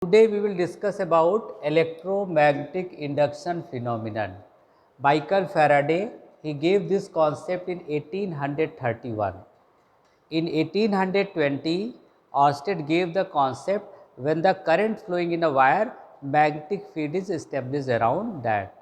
Today we will discuss about electromagnetic induction phenomenon. Michael Faraday, he gave this concept in 1831. In 1820, Ørsted gave the concept when the current flowing in a wire, magnetic field is established around that.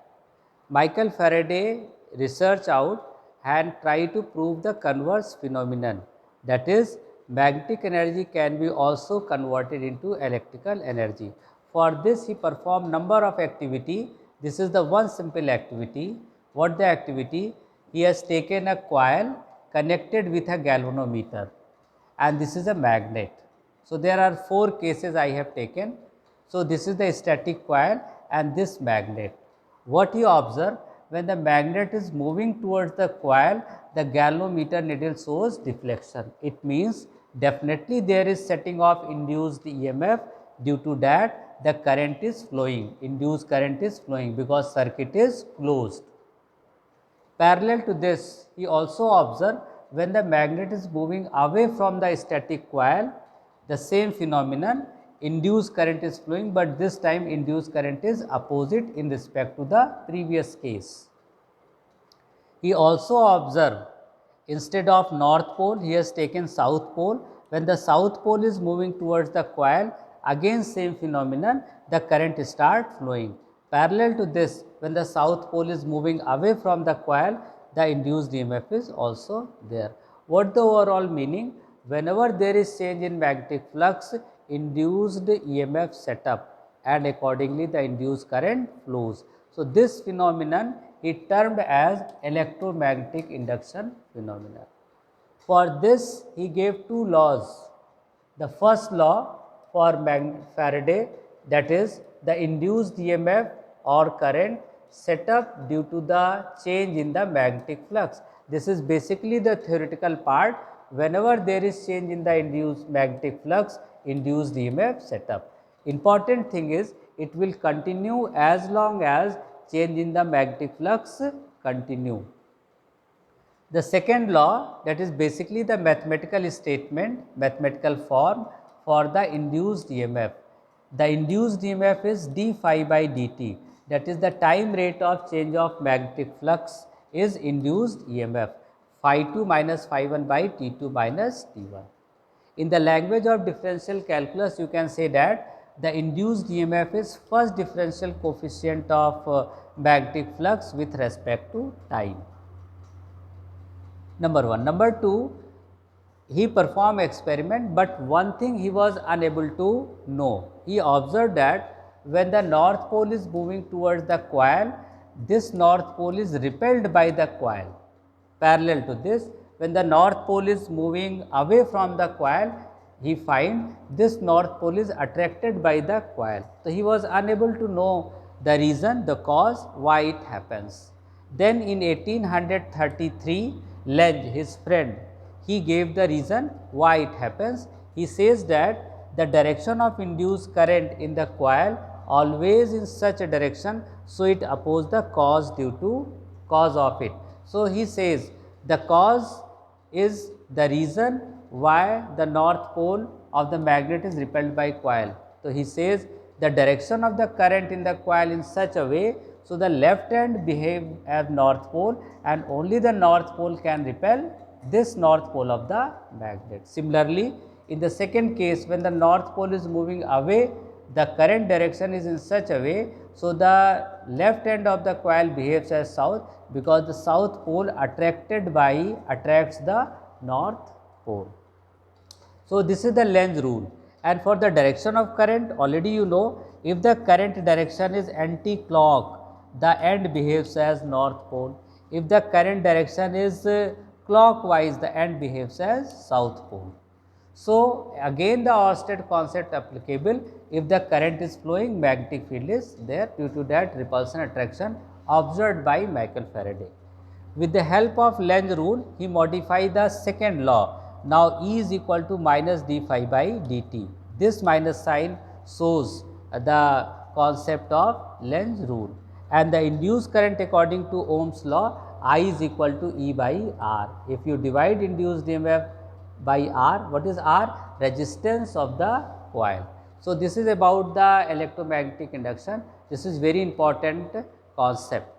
Michael Faraday researched out and tried to prove the converse phenomenon, that is magnetic energy can be also converted into electrical energy. For this he performed number of activity. This is the one simple activity. What the activity? He has taken a coil connected with a galvanometer and this is a magnet. So, there are 4 cases I have taken. So, this is the static coil and this magnet. What you observe, when the magnet is moving towards the coil, the galvanometer needle shows deflection. It means definitely there is setting of induced EMF, due to that the current is flowing, induced current is flowing because circuit is closed. Parallel to this, he also observed when the magnet is moving away from the static coil, the same phenomenon, induced current is flowing, but this time induced current is opposite in respect to the previous case. He also observed instead of north pole, he has taken south pole. When the south pole is moving towards the coil, again same phenomenon, the current start flowing. Parallel to this, when the south pole is moving away from the coil, the induced EMF is also there. What the overall meaning? Whenever there is change in magnetic flux, induced EMF set up and accordingly the induced current flows. So, this phenomenon is termed as electromagnetic induction phenomenon. For this he gave 2 laws. The first law for Faraday, that is the induced EMF or current set up due to the change in the magnetic flux. This is basically the theoretical part. Whenever there is change in the induced magnetic flux, induced EMF set up. Important thing is it will continue as long as change in the magnetic flux continue. The second law, that is basically the mathematical statement, mathematical form for the induced EMF. The induced EMF is d phi by dt, that is the time rate of change of magnetic flux is induced EMF, phi 2 minus phi 1 by T2 minus T1. In the language of differential calculus, you can say that the induced EMF is first differential coefficient of magnetic flux with respect to time. Number 1. Number 2, he performed experiment, but one thing he was unable to know. He observed that when the north pole is moving towards the coil, this north pole is repelled by the coil. Parallel to this, when the north pole is moving away from the coil, he find this north pole is attracted by the coil. So, he was unable to know the reason, the cause why it happens. Then in 1833, Lenz, his friend, he gave the reason why it happens. He says that the direction of induced current in the coil always in such a direction, so it opposes the cause due to cause of it. So, he says the cause is the reason why the north pole of the magnet is repelled by coil. So, he says the direction of the current in the coil in such a way, so the left hand behave as north pole and only the north pole can repel this north pole of the magnet. Similarly, in the second case, when the north pole is moving away, the current direction is in such a way, so the left end of the coil behaves as south, because the south pole attracts the north pole. So, this is the Lenz rule, and for the direction of current already you know, if the current direction is anti-clock, the end behaves as north pole. If the current direction is clockwise, the end behaves as south pole. So, again the Ørsted concept applicable. If the current is flowing, magnetic field is there, due to that repulsion attraction observed by Michael Faraday. With the help of Lenz rule, he modified the second law. Now, E is equal to minus d phi by dt. This minus sign shows the concept of Lenz rule, and the induced current according to Ohm's law, I is equal to E by R. If you divide induced EMF by R, what is R? Resistance of the coil. So, this is about the electromagnetic induction. This is very important concept.